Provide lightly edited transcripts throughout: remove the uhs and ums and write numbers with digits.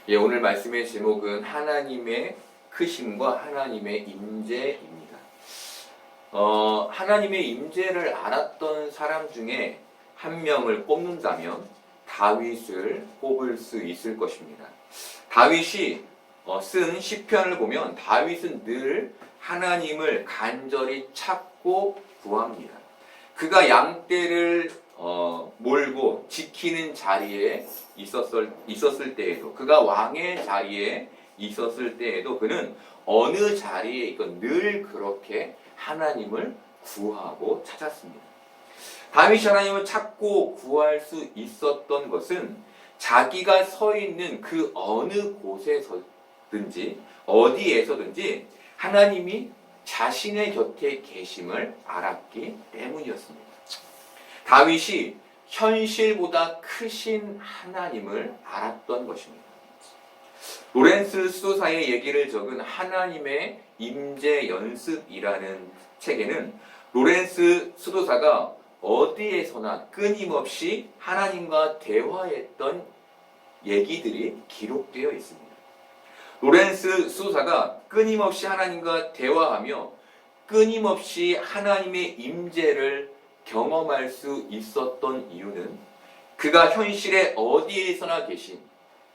예, 오늘 말씀의 제목은 하나님의 크심과 하나님의 임재입니다. 하나님의 임재를 알았던 사람 중에 한 명을 꼽는다면 다윗을 꼽을 수 있을 것입니다. 다윗이 쓴 시편을 보면 다윗은 늘 하나님을 간절히 찾고 구합니다. 그가 양떼를 몰고 지키는 자리에 있었을 때에도, 그가 왕의 자리에 있었을 때에도 그는 어느 자리에 있건 늘 그렇게 하나님을 구하고 찾았습니다. 다윗이 하나님을 찾고 구할 수 있었던 것은 자기가 서 있는 그 어느 곳에서든지 어디에서든지 하나님이 자신의 곁에 계심을 알았기 때문이었습니다. 다윗이 현실보다 크신 하나님을 알았던 것입니다. 로렌스 수도사의 얘기를 적은 하나님의 임재 연습이라는 책에는 로렌스 수도사가 어디에서나 끊임없이 하나님과 대화했던 얘기들이 기록되어 있습니다. 로렌스 수도사가 끊임없이 하나님과 대화하며 끊임없이 하나님의 임재를 경험할 수 있었던 이유는 그가 현실의 어디에서나 계신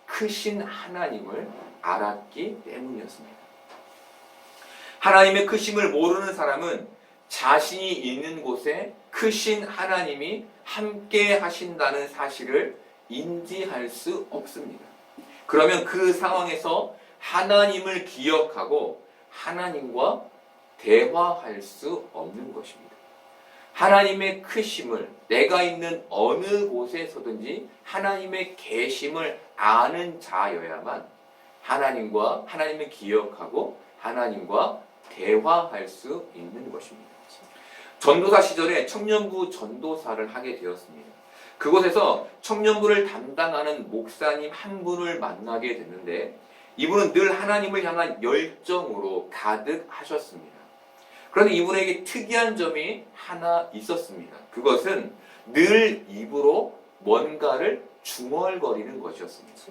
크신 하나님을 알았기 때문이었습니다. 하나님의 크심을 모르는 사람은 자신이 있는 곳에 크신 하나님이 함께 하신다는 사실을 인지할 수 없습니다. 그러면 그 상황에서 하나님을 기억하고 하나님과 대화할 수 없는 것입니다. 하나님의 크심을 내가 있는 어느 곳에서든지 하나님의 계심을 아는 자여야만 하나님을 기억하고 하나님과 대화할 수 있는 것입니다. 전도사 시절에 청년부 전도사를 하게 되었습니다. 그곳에서 청년부를 담당하는 목사님 한 분을 만나게 됐는데 이분은 늘 하나님을 향한 열정으로 가득하셨습니다. 그런데 이분에게 특이한 점이 하나 있었습니다. 그것은 늘 입으로 뭔가를 중얼거리는 것이었습니다.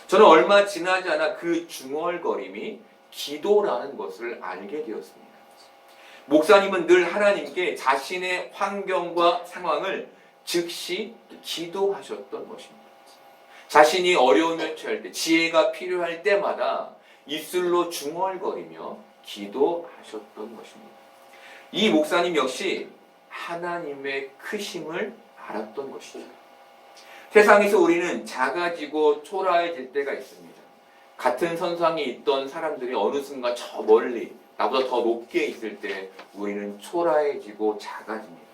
저는 얼마 지나지 않아 그 중얼거림이 기도라는 것을 알게 되었습니다. 목사님은 늘 하나님께 자신의 환경과 상황을 즉시 기도하셨던 것입니다. 자신이 어려움에 처할 때, 지혜가 필요할 때마다 입술로 중얼거리며 기도하셨던 것입니다. 이 목사님 역시 하나님의 크심을 알았던 것이죠. 세상에서 우리는 작아지고 초라해질 때가 있습니다. 같은 선상에 있던 사람들이 어느 순간 저 멀리 나보다 더 높게 있을 때 우리는 초라해지고 작아집니다.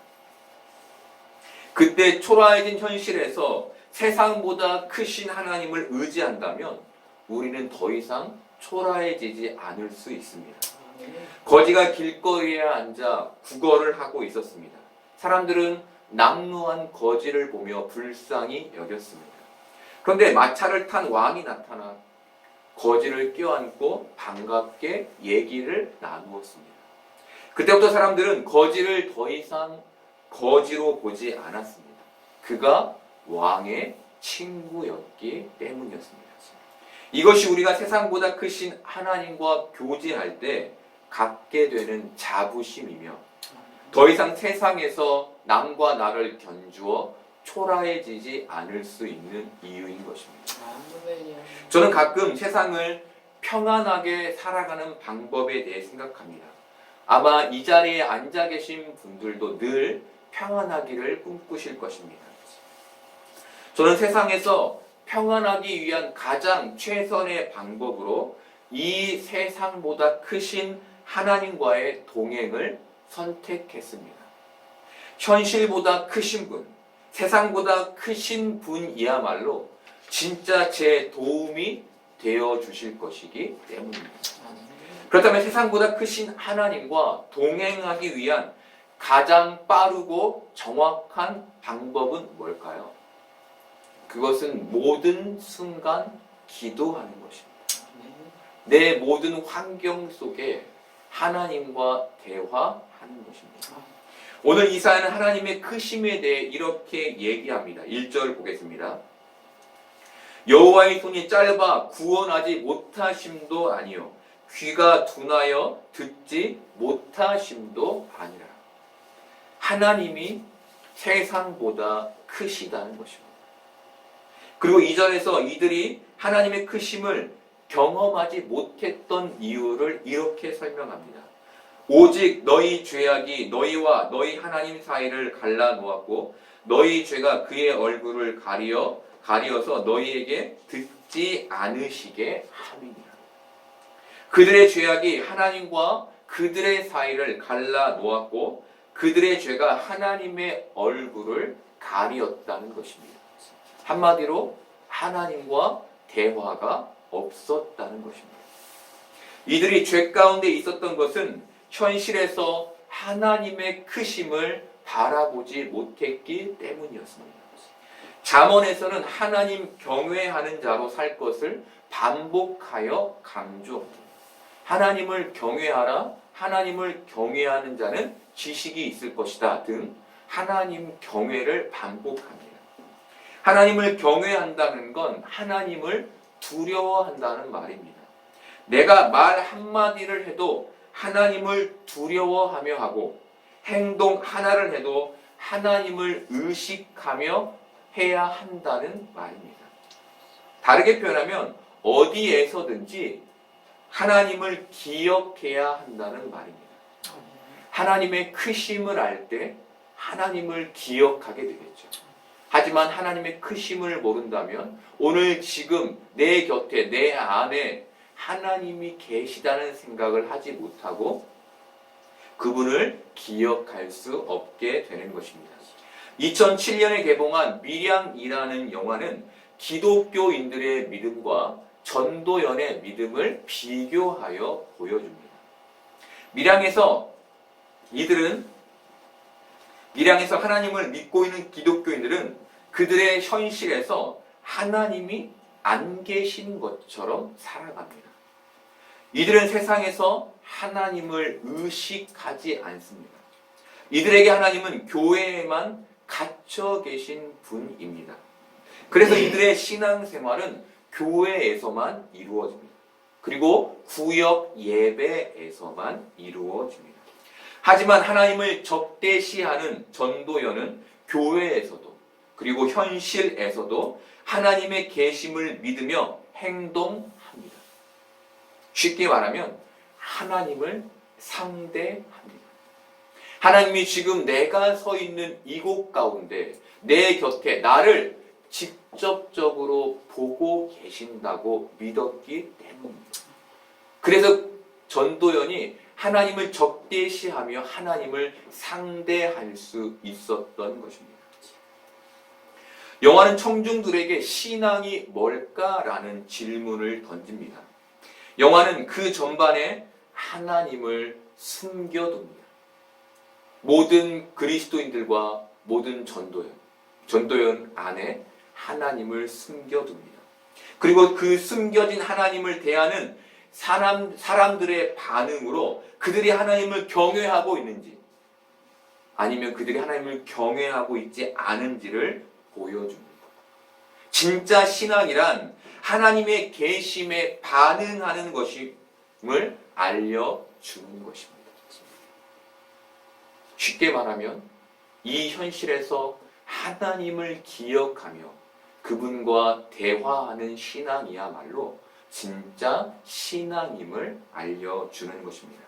그때 초라해진 현실에서 세상보다 크신 하나님을 의지한다면 우리는 더 이상 초라해지지 않을 수 있습니다. 거지가 길거리에 앉아 구걸을 하고 있었습니다. 사람들은 낙노한 거지를 보며 불쌍히 여겼습니다. 그런데 마차를 탄 왕이 나타나 거지를 껴안고 반갑게 얘기를 나누었습니다. 그때부터 사람들은 거지를 더 이상 거지로 보지 않았습니다. 그가 왕의 친구였기 때문이었습니다. 이것이 우리가 세상보다 크신 하나님과 교제할 때 갖게 되는 자부심이며 더 이상 세상에서 남과 나를 견주어 초라해지지 않을 수 있는 이유인 것입니다. 저는 가끔 세상을 평안하게 살아가는 방법에 대해 생각합니다. 아마 이 자리에 앉아 계신 분들도 늘 평안하기를 꿈꾸실 것입니다. 저는 세상에서 평안하기 위한 가장 최선의 방법으로 이 세상보다 크신 하나님과의 동행을 선택했습니다. 현실보다 크신 분, 세상보다 크신 분이야말로 진짜 제 도움이 되어 주실 것이기 때문입니다. 그렇다면 세상보다 크신 하나님과 동행하기 위한 가장 빠르고 정확한 방법은 뭘까요? 그것은 모든 순간 기도하는 것입니다. 내 모든 환경 속에 하나님과 대화하는 것입니다. 오늘 이사야는 하나님의 크심에 대해 이렇게 얘기합니다. 1절 보겠습니다. 여호와의 손이 짧아 구원하지 못하심도 아니요 귀가 둔하여 듣지 못하심도 아니라. 하나님이 세상보다 크시다는 것입니다. 그리고 2절에서 이들이 하나님의 크심을 경험하지 못했던 이유를 이렇게 설명합니다. 오직 너희 죄악이 너희와 너희 하나님 사이를 갈라놓았고 너희 죄가 그의 얼굴을 가리어서 너희에게 듣지 않으시게 함이니라. 그들의 죄악이 하나님과 그들의 사이를 갈라놓았고 그들의 죄가 하나님의 얼굴을 가리었다는 것입니다. 한마디로 하나님과 대화가 없었다는 것입니다. 이들이 죄 가운데 있었던 것은 현실에서 하나님의 크심을 바라보지 못했기 때문이었습니다. 잠언에서는 하나님 경외하는 자로 살 것을 반복하여 강조합니다. 하나님을 경외하라, 하나님을 경외하는 자는 지식이 있을 것이다 등 하나님 경외를 반복합니다. 하나님을 경외한다는 건 하나님을 두려워한다는 말입니다. 내가 말 한마디를 해도 하나님을 두려워하며 하고 행동 하나를 해도 하나님을 의식하며 해야 한다는 말입니다. 다르게 표현하면 어디에서든지 하나님을 기억해야 한다는 말입니다. 하나님의 크심을 알 때 하나님을 기억하게 되겠죠. 하지만 하나님의 크심을 모른다면 오늘 지금 내 곁에 내 안에 하나님이 계시다는 생각을 하지 못하고 그분을 기억할 수 없게 되는 것입니다. 2007년에 개봉한 밀양이라는 영화는 기독교인들의 믿음과 전도연의 믿음을 비교하여 보여줍니다. 밀양에서 하나님을 믿고 있는 기독교인들은 그들의 현실에서 하나님이 안 계신 것처럼 살아갑니다. 이들은 세상에서 하나님을 의식하지 않습니다. 이들에게 하나님은 교회에만 갇혀 계신 분입니다. 그래서 이들의 신앙생활은 교회에서만 이루어집니다. 그리고 구역 예배에서만 이루어집니다. 하지만 하나님을 적대시하는 전도연은 교회에서도 그리고 현실에서도 하나님의 계심을 믿으며 행동합니다. 쉽게 말하면 하나님을 상대합니다. 하나님이 지금 내가 서 있는 이곳 가운데 내 곁에 나를 직접적으로 보고 계신다고 믿었기 때문입니다. 그래서 전도연이 하나님을 적대시하며 하나님을 상대할 수 있었던 것입니다. 영화는 청중들에게 신앙이 뭘까라는 질문을 던집니다. 영화는 그 전반에 하나님을 숨겨둡니다. 모든 그리스도인들과 모든 전도연 안에 하나님을 숨겨둡니다. 그리고 그 숨겨진 하나님을 대하는 사람들의 반응으로 그들이 하나님을 경외하고 있는지 아니면 그들이 하나님을 경외하고 있지 않은지를 보여줍니다. 진짜 신앙이란 하나님의 계심에 반응하는 것임을 알려주는 것입니다. 쉽게 말하면 이 현실에서 하나님을 기억하며 그분과 대화하는 신앙이야말로 진짜 신앙임을 알려주는 것입니다.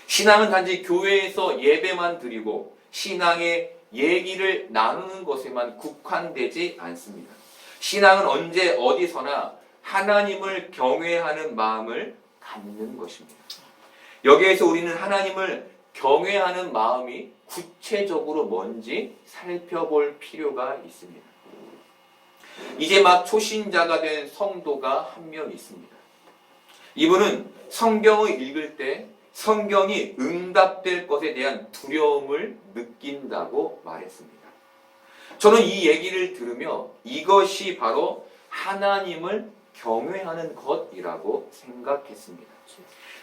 신앙은 단지 교회에서 예배만 드리고 신앙의 얘기를 나누는 것에만 국한되지 않습니다. 신앙은 언제 어디서나 하나님을 경외하는 마음을 갖는 것입니다. 여기에서 우리는 하나님을 경외하는 마음이 구체적으로 뭔지 살펴볼 필요가 있습니다. 이제 막 초신자가 된 성도가 한 명 있습니다. 이분은 성경을 읽을 때 성경이 응답될 것에 대한 두려움을 느낀다고 말했습니다. 저는 이 얘기를 들으며 이것이 바로 하나님을 경외하는 것이라고 생각했습니다.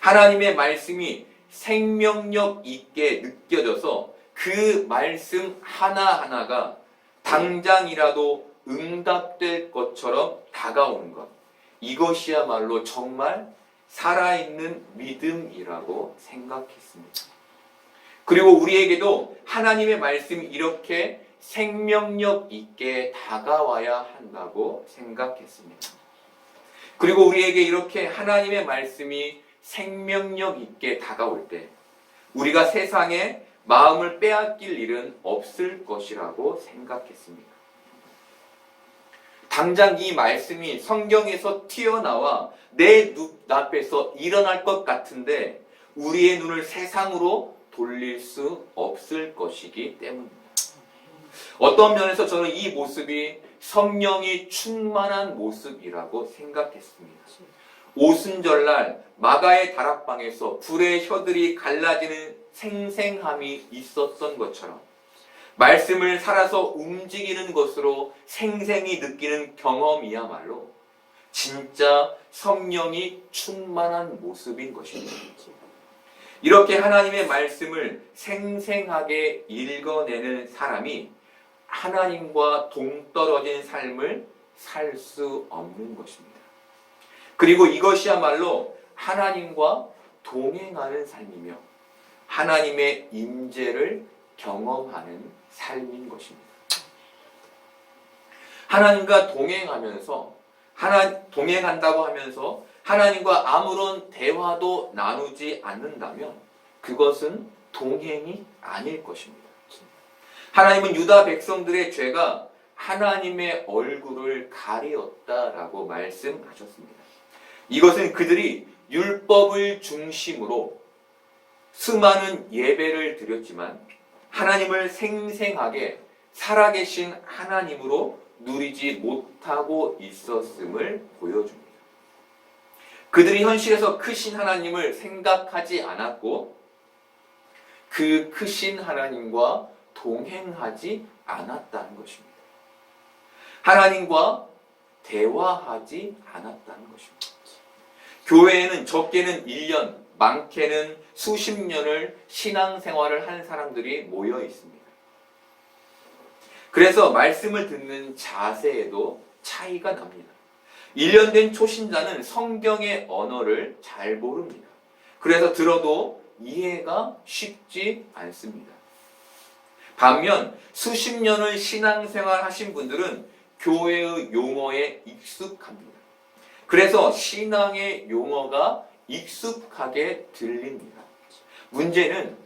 하나님의 말씀이 생명력 있게 느껴져서 그 말씀 하나하나가 당장이라도 응답될 것처럼 다가오는 것. 이것이야말로 정말 살아있는 믿음이라고 생각했습니다. 그리고 우리에게도 하나님의 말씀이 이렇게 생명력 있게 다가와야 한다고 생각했습니다. 그리고 우리에게 이렇게 하나님의 말씀이 생명력 있게 다가올 때 우리가 세상에 마음을 빼앗길 일은 없을 것이라고 생각했습니다. 당장 이 말씀이 성경에서 튀어나와 내 눈앞에서 일어날 것 같은데 우리의 눈을 세상으로 돌릴 수 없을 것이기 때문입니다. 어떤 면에서 저는 이 모습이 성령이 충만한 모습이라고 생각했습니다. 오순절날 마가의 다락방에서 불의 혀들이 갈라지는 생생함이 있었던 것처럼 말씀을 살아서 움직이는 것으로 생생히 느끼는 경험이야말로 진짜 성령이 충만한 모습인 것입니다. 이렇게 하나님의 말씀을 생생하게 읽어내는 사람이 하나님과 동떨어진 삶을 살 수 없는 것입니다. 그리고 이것이야말로 하나님과 동행하는 삶이며 하나님의 임재를 경험하는 삶인 것입니다. 하나님과 동행한다고 하면서 하나님과 아무런 대화도 나누지 않는다면 그것은 동행이 아닐 것입니다. 하나님은 유다 백성들의 죄가 하나님의 얼굴을 가리었다라고 말씀하셨습니다. 이것은 그들이 율법을 중심으로 수많은 예배를 드렸지만 하나님을 생생하게 살아계신 하나님으로 누리지 못하고 있었음을 보여줍니다. 그들이 현실에서 크신 하나님을 생각하지 않았고 그 크신 하나님과 동행하지 않았다는 것입니다. 하나님과 대화하지 않았다는 것입니다. 교회에는 적게는 1년, 많게는 수십 년을 신앙생활을 한 사람들이 모여 있습니다. 그래서 말씀을 듣는 자세에도 차이가 납니다. 1년 된 초신자는 성경의 언어를 잘 모릅니다. 그래서 들어도 이해가 쉽지 않습니다. 반면 수십 년을 신앙생활 하신 분들은 교회의 용어에 익숙합니다. 그래서 신앙의 용어가 익숙하게 들립니다. 문제는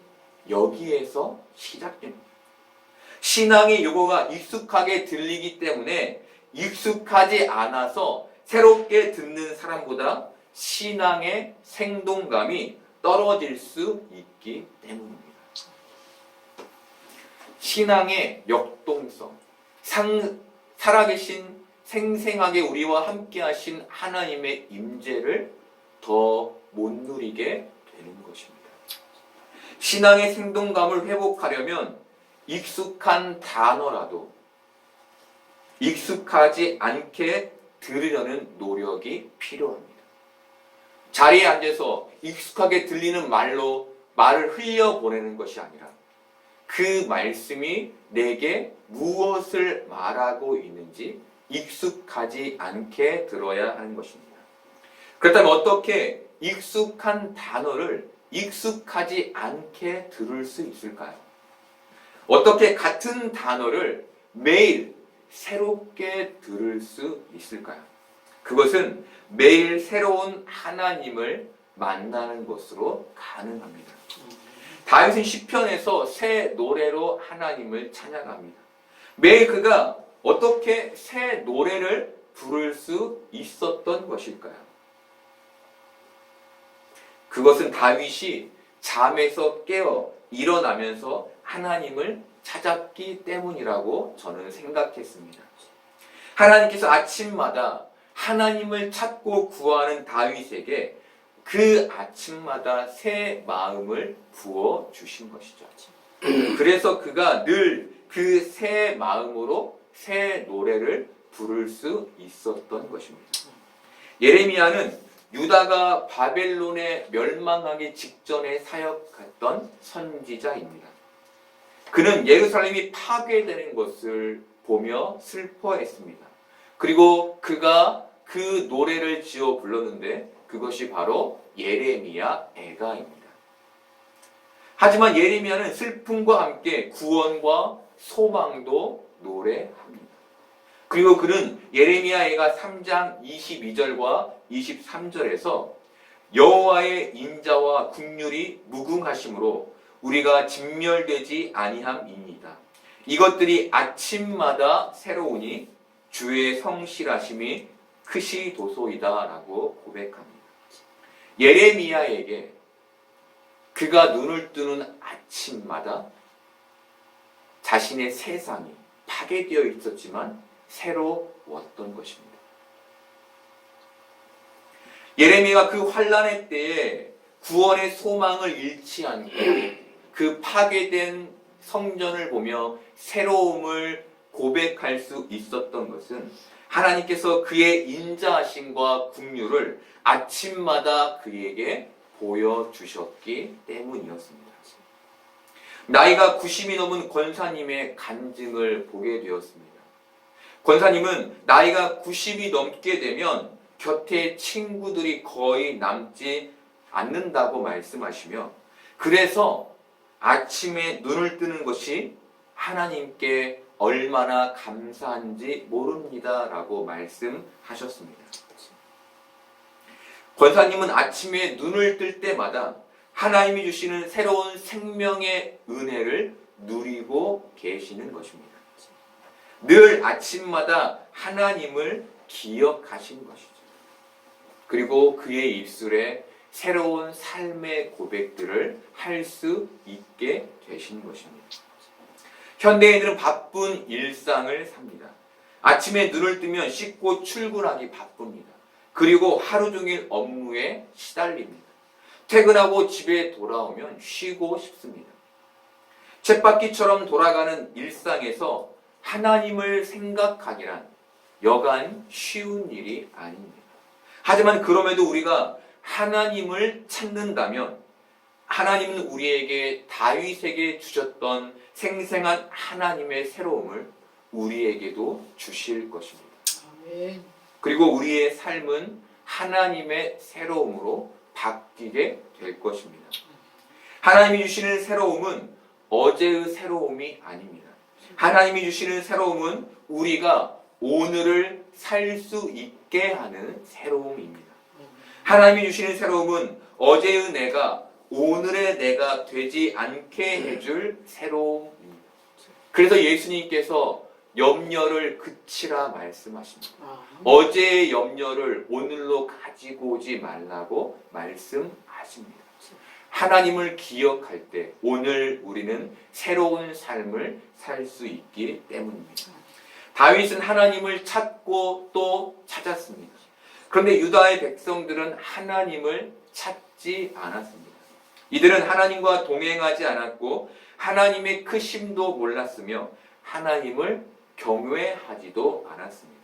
여기에서 시작됩니다. 신앙의 용어가 익숙하게 들리기 때문에 익숙하지 않아서 새롭게 듣는 사람보다 신앙의 생동감이 떨어질 수 있기 때문입니다. 신앙의 역동성, 살아계신 생생하게 우리와 함께 하신 하나님의 임재를 더 못 누리게 되는 것입니다. 신앙의 생동감을 회복하려면 익숙한 단어라도 익숙하지 않게 들으려는 노력이 필요합니다. 자리에 앉아서 익숙하게 들리는 말로 말을 흘려보내는 것이 아니라 그 말씀이 내게 무엇을 말하고 있는지 익숙하지 않게 들어야 하는 것입니다. 그렇다면 어떻게 익숙한 단어를 익숙하지 않게 들을 수 있을까요? 어떻게 같은 단어를 매일 새롭게 들을 수 있을까요? 그것은 매일 새로운 하나님을 만나는 것으로 가능합니다. 다윗은 시편에서 새 노래로 하나님을 찬양합니다. 매일 그가 어떻게 새 노래를 부를 수 있었던 것일까요? 그것은 다윗이 잠에서 깨어 일어나면서 하나님을 찾았기 때문이라고 저는 생각했습니다. 하나님께서 아침마다 하나님을 찾고 구하는 다윗에게 그 아침마다 새 마음을 부어 주신 것이죠. 그래서 그가 늘 그 새 마음으로 새 노래를 부를 수 있었던 것입니다. 예레미야는 유다가 바벨론에 멸망하기 직전에 사역했던 선지자입니다. 그는 예루살렘이 파괴되는 것을 보며 슬퍼했습니다. 그리고 그가 그 노래를 지어 불렀는데 그것이 바로 예레미야 애가입니다. 하지만 예레미야는 슬픔과 함께 구원과 소망도 노래합니다. 그리고 그는 예레미야 애가 3장 22절과 23절에서 여호와의 인자와 긍휼이 무궁하심으로 우리가 진멸되지 아니함이니이다. 이것들이 아침마다 새로우니 주의 성실하심이 크시도소이다 라고 고백합니다. 예레미야에게 그가 눈을 뜨는 아침마다 자신의 세상이 파괴되어 있었지만 새로웠던 것입니다. 예레미야가 그 환난의 때에 구원의 소망을 잃지 않고 그 파괴된 성전을 보며 새로움을 고백할 수 있었던 것은 하나님께서 그의 인자하심과 긍휼을 아침마다 그에게 보여주셨기 때문이었습니다. 나이가 90이 넘은 권사님의 간증을 보게 되었습니다. 권사님은 나이가 90이 넘게 되면 곁에 친구들이 거의 남지 않는다고 말씀하시며 그래서 아침에 눈을 뜨는 것이 하나님께 얼마나 감사한지 모릅니다 라고 말씀하셨습니다. 권사님은 아침에 눈을 뜰 때마다 하나님이 주시는 새로운 생명의 은혜를 누리고 계시는 것입니다. 늘 아침마다 하나님을 기억하신 것이죠. 그리고 그의 입술에 새로운 삶의 고백들을 할 수 있게 되신 것입니다. 현대인들은 바쁜 일상을 삽니다. 아침에 눈을 뜨면 씻고 출근하기 바쁩니다. 그리고 하루 종일 업무에 시달립니다. 퇴근하고 집에 돌아오면 쉬고 싶습니다. 쳇바퀴처럼 돌아가는 일상에서 하나님을 생각하기란 여간 쉬운 일이 아닙니다. 하지만 그럼에도 우리가 하나님을 찾는다면 하나님은 우리에게 다윗에게 주셨던 생생한 하나님의 새로움을 우리에게도 주실 것입니다. 아멘. 그리고 우리의 삶은 하나님의 새로움으로 바뀌게 될 것입니다. 하나님이 주시는 새로움은 어제의 새로움이 아닙니다. 하나님이 주시는 새로움은 우리가 오늘을 살 수 있게 하는 새로움입니다. 하나님이 주시는 새로움은 어제의 내가 오늘의 내가 되지 않게 해줄 새로움입니다. 그래서 예수님께서 염려를 그치라 말씀하십니다. 어제의 염려를 오늘로 가지고 오지 말라고 말씀하십니다. 하나님을 기억할 때 오늘 우리는 새로운 삶을 살 수 있기 때문입니다. 다윗은 하나님을 찾고 또 찾았습니다. 그런데 유다의 백성들은 하나님을 찾지 않았습니다. 이들은 하나님과 동행하지 않았고 하나님의 크심도 몰랐으며 하나님을 경외하지도 않았습니다.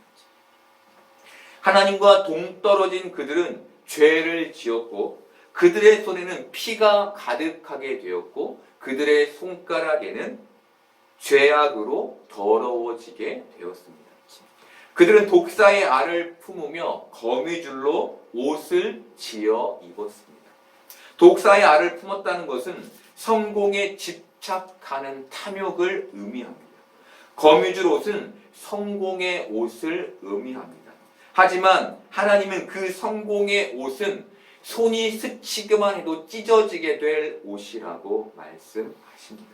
하나님과 동떨어진 그들은 죄를 지었고 그들의 손에는 피가 가득하게 되었고 그들의 손가락에는 죄악으로 더러워지게 되었습니다. 그들은 독사의 알을 품으며 거미줄로 옷을 지어 입었습니다. 독사의 알을 품었다는 것은 성공에 집착하는 탐욕을 의미합니다. 거미줄 옷은 성공의 옷을 의미합니다. 하지만 하나님은 그 성공의 옷은 손이 스치기만 해도 찢어지게 될 옷이라고 말씀하십니다.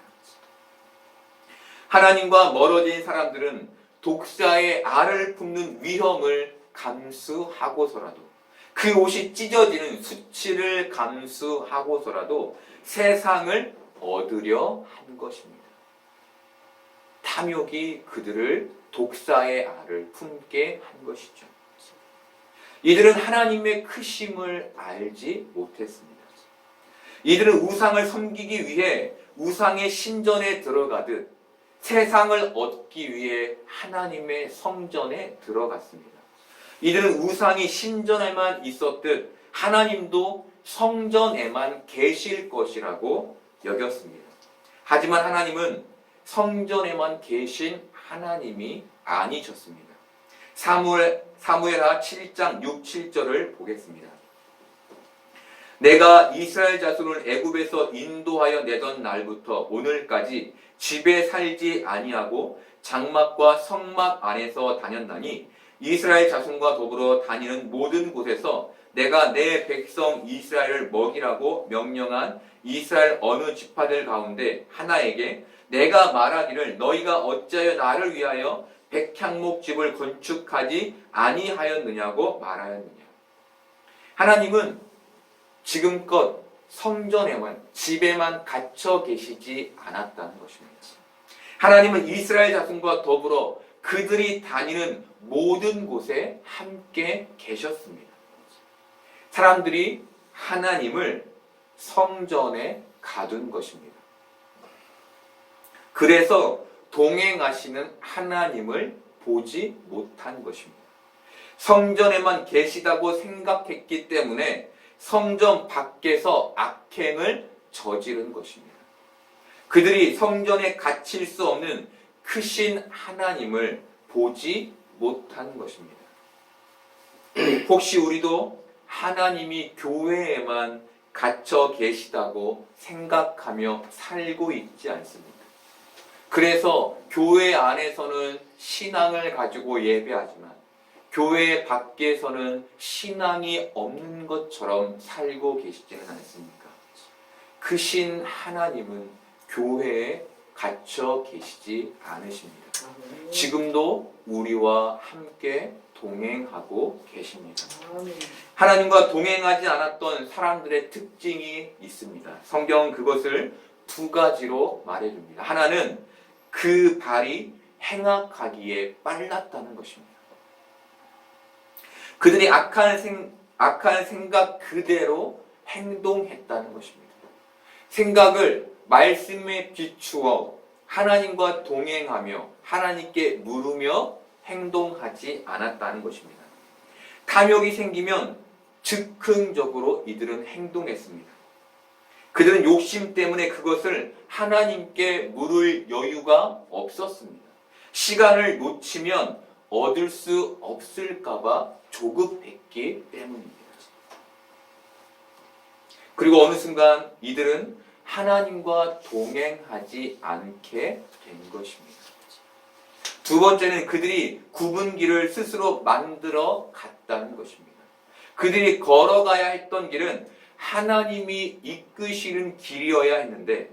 하나님과 멀어진 사람들은 독사의 알을 품는 위험을 감수하고서라도 그 옷이 찢어지는 수치를 감수하고서라도 세상을 얻으려 한 것입니다. 탐욕이 그들을 독사의 알을 품게 한 것이죠. 이들은 하나님의 크심을 알지 못했습니다. 이들은 우상을 섬기기 위해 우상의 신전에 들어가듯 세상을 얻기 위해 하나님의 성전에 들어갔습니다. 이들은 우상이 신전에만 있었듯 하나님도 성전에만 계실 것이라고 여겼습니다. 하지만 하나님은 성전에만 계신 하나님이 아니셨습니다. 사무엘하 7장 6, 7절을 보겠습니다. 내가 이스라엘 자손을 애굽에서 인도하여 내던 날부터 오늘까지 집에 살지 아니하고 장막과 성막 안에서 다녔나니 이스라엘 자손과 더불어 다니는 모든 곳에서 내가 내 백성 이스라엘을 먹이라고 명령한 이스라엘 어느 지파들 가운데 하나에게 내가 말하기를 너희가 어찌하여 나를 위하여 백향목 집을 건축하지 아니하였느냐고 말하였느냐. 하나님은 지금껏 성전에만, 집에만 갇혀 계시지 않았다는 것입니다. 하나님은 이스라엘 자손과 더불어 그들이 다니는 모든 곳에 함께 계셨습니다. 사람들이 하나님을 성전에 가둔 것입니다. 그래서 동행하시는 하나님을 보지 못한 것입니다. 성전에만 계시다고 생각했기 때문에 성전 밖에서 악행을 저지른 것입니다. 그들이 성전에 갇힐 수 없는 크신 하나님을 보지 못한 것입니다. 혹시 우리도 하나님이 교회에만 갇혀 계시다고 생각하며 살고 있지 않습니까? 그래서 교회 안에서는 신앙을 가지고 예배하지만 교회 밖에서는 신앙이 없는 것처럼 살고 계시지는 않습니까? 크신 하나님은 교회에 갇혀 계시지 않으십니다. 지금도 우리와 함께 동행하고 계십니다. 하나님과 동행하지 않았던 사람들의 특징이 있습니다. 성경은 그것을 두 가지로 말해줍니다. 하나는 그 발이 행악하기에 빨랐다는 것입니다. 그들이 악한 생각 그대로 행동했다는 것입니다. 생각을 말씀에 비추어 하나님과 동행하며 하나님께 물으며 행동하지 않았다는 것입니다. 탐욕이 생기면 즉흥적으로 이들은 행동했습니다. 그들은 욕심 때문에 그것을 하나님께 물을 여유가 없었습니다. 시간을 놓치면 얻을 수 없을까봐 조급했기 때문입니다. 그리고 어느 순간 이들은 하나님과 동행하지 않게 된 것입니다. 두 번째는 그들이 굽은 길을 스스로 만들어 갔다는 것입니다. 그들이 걸어가야 했던 길은 하나님이 이끄시는 길이어야 했는데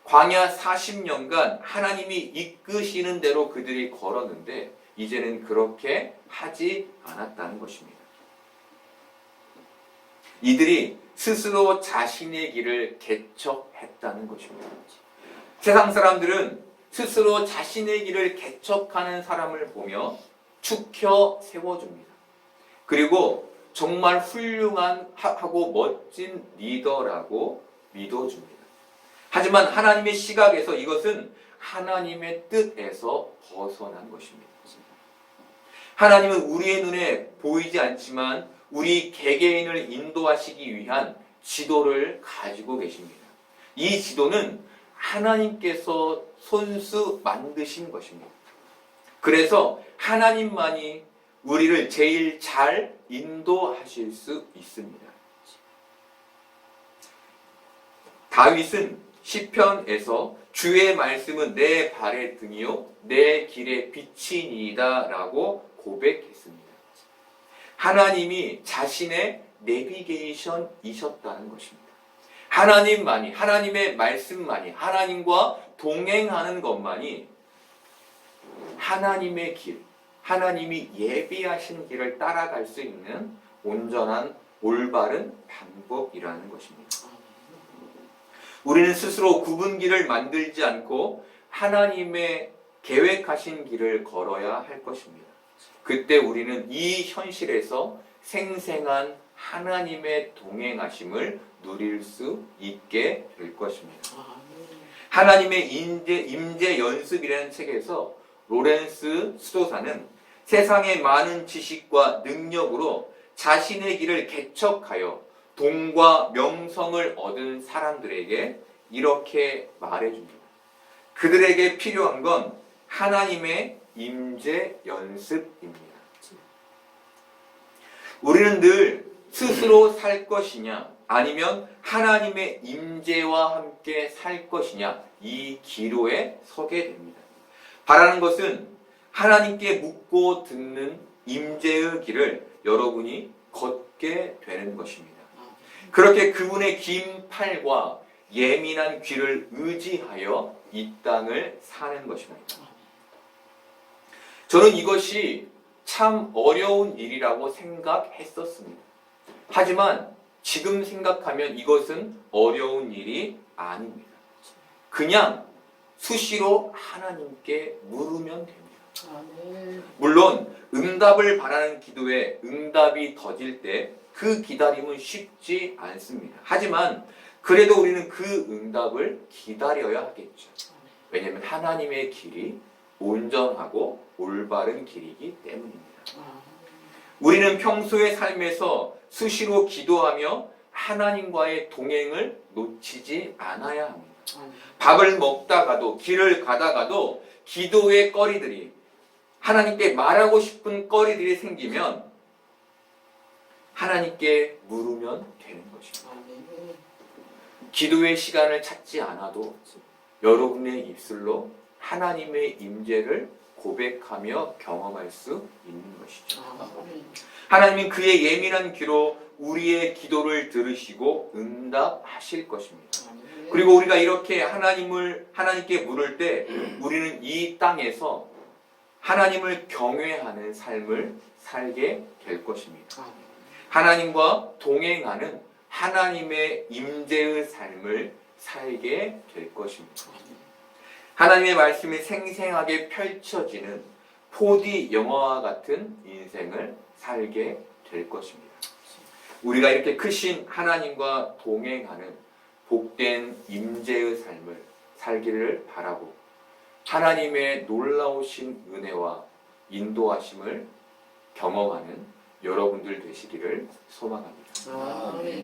광야 40년간 하나님이 이끄시는 대로 그들이 걸었는데 이제는 그렇게 하지 않았다는 것입니다. 이들이 스스로 자신의 길을 개척했다는 것입니다. 세상 사람들은 스스로 자신의 길을 개척하는 사람을 보며 축혀 세워줍니다. 그리고 정말 훌륭한 하고 멋진 리더라고 믿어줍니다. 하지만 하나님의 시각에서 이것은 하나님의 뜻에서 벗어난 것입니다. 하나님은 우리의 눈에 보이지 않지만 우리 개개인을 인도하시기 위한 지도를 가지고 계십니다. 이 지도는 하나님께서 손수 만드신 것입니다. 그래서 하나님만이 우리를 제일 잘 인도하실 수 있습니다. 다윗은 시편에서 주의 말씀은 내 발의 등이요 내 길의 빛이니이다 라고 고백했습니다. 하나님이 자신의 내비게이션이셨다는 것입니다. 하나님만이, 하나님의 말씀만이, 하나님과 동행하는 것만이 하나님의 길, 하나님이 예비하신 길을 따라갈 수 있는 온전한 올바른 방법이라는 것입니다. 우리는 스스로 굽은 길을 만들지 않고 하나님의 계획하신 길을 걸어야 할 것입니다. 그때 우리는 이 현실에서 생생한 하나님의 동행하심을 누릴 수 있게 될 것입니다. 하나님의 임재 연습이라는 책에서 로렌스 수도사는 세상의 많은 지식과 능력으로 자신의 길을 개척하여 돈과 명성을 얻은 사람들에게 이렇게 말해줍니다. 그들에게 필요한 건 하나님의 임재 연습입니다. 우리는 늘 스스로 살 것이냐 아니면 하나님의 임재와 함께 살 것이냐 이 기로에 서게 됩니다. 바라는 것은 하나님께 묻고 듣는 임재의 길을 여러분이 걷게 되는 것입니다. 그렇게 그분의 긴 팔과 예민한 귀를 의지하여 이 땅을 사는 것입니다. 저는 이것이 참 어려운 일이라고 생각했었습니다. 하지만 지금 생각하면 이것은 어려운 일이 아닙니다. 그냥 수시로 하나님께 물으면 됩니다. 물론 응답을 바라는 기도에 응답이 더딜 때 그 기다림은 쉽지 않습니다. 하지만 그래도 우리는 그 응답을 기다려야 하겠죠. 왜냐하면 하나님의 길이 온전하고 올바른 길이기 때문입니다. 우리는 평소의 삶에서 수시로 기도하며 하나님과의 동행을 놓치지 않아야 합니다. 밥을 먹다가도 길을 가다가도 기도의 거리들이 하나님께 말하고 싶은 거리들이 생기면 하나님께 물으면 되는 것입니다. 기도의 시간을 찾지 않아도 여러분의 입술로 하나님의 임재를 고백하며 경험할 수 있는 것이죠. 하나님은 그의 예민한 귀로 우리의 기도를 들으시고 응답하실 것입니다. 그리고 우리가 이렇게 하나님께 물을 때 우리는 이 땅에서 하나님을 경외하는 삶을 살게 될 것입니다. 하나님과 동행하는 하나님의 임재의 삶을 살게 될 것입니다. 하나님의 말씀이 생생하게 펼쳐지는 4D 영화와 같은 인생을 살게 될 것입니다. 우리가 이렇게 크신 하나님과 동행하는 복된 임재의 삶을 살기를 바라고 하나님의 놀라우신 은혜와 인도하심을 경험하는 여러분들 되시기를 소망합니다.